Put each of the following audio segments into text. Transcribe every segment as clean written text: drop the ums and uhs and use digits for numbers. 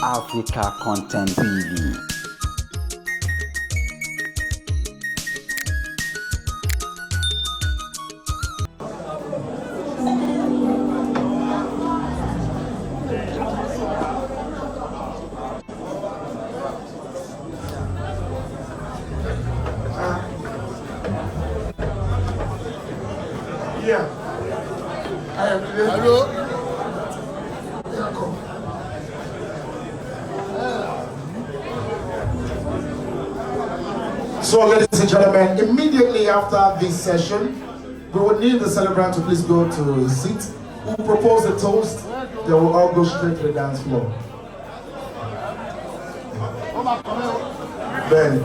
Africa Content TV. Yeah. Hello. So, ladies and gentlemen, immediately after this session, we will need the celebrant to please go to his seat. Who propose the toast, they will all go straight to the dance floor. Then,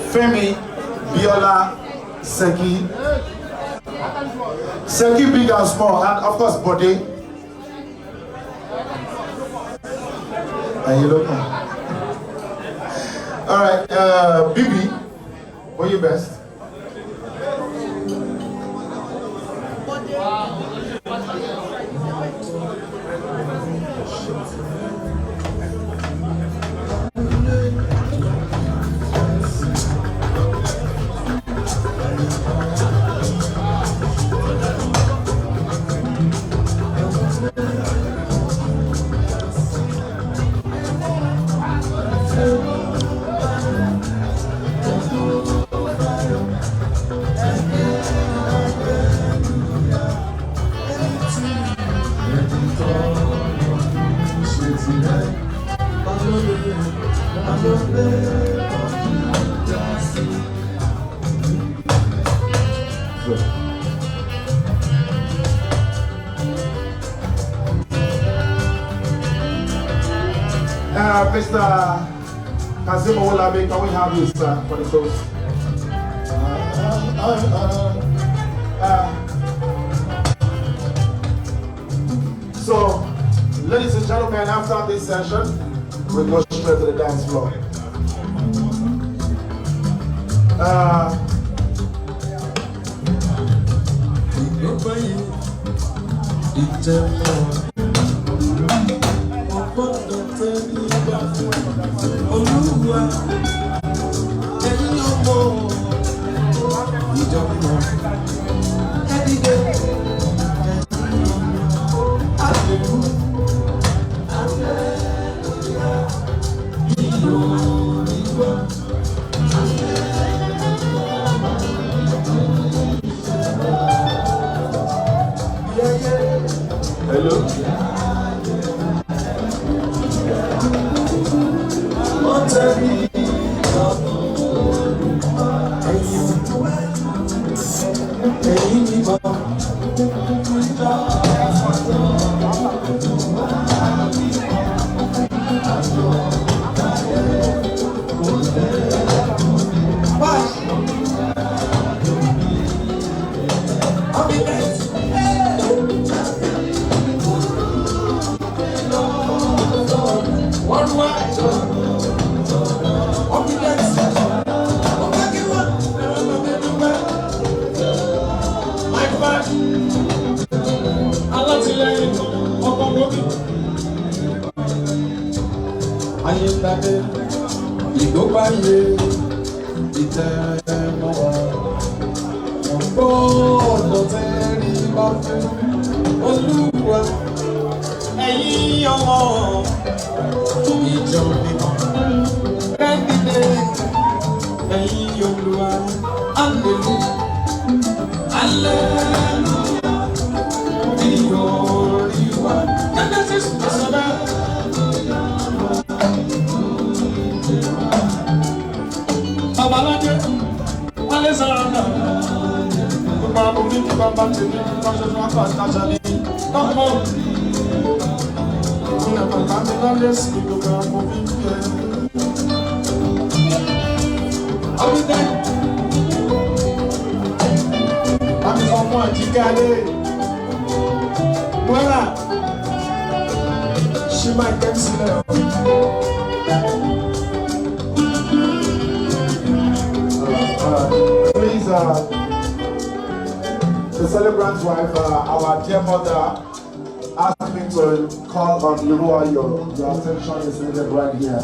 Femi, Biola, Seki, big and small, and of course Boye. And you don't know. All right, Bibi, what you best? Mr. Kazim Oladele, can we have you, sir, for the toast? So, ladies and gentlemen, after this session, we go straight to the dance floor. Hello. She might get slow. Please, the celebrant's wife, our dear mother, asked me to call on Leroy. Your attention is needed right here.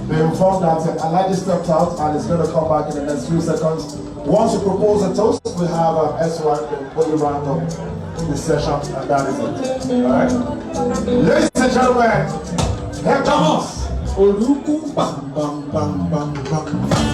Be informed that Alhaji stepped out and is going to come back in the next few seconds. Once you propose a toast, we have S1 fully round up the session, and that is it. Alright? Ladies and gentlemen, here comes Oluku Bam Bam Bam Bam Bam.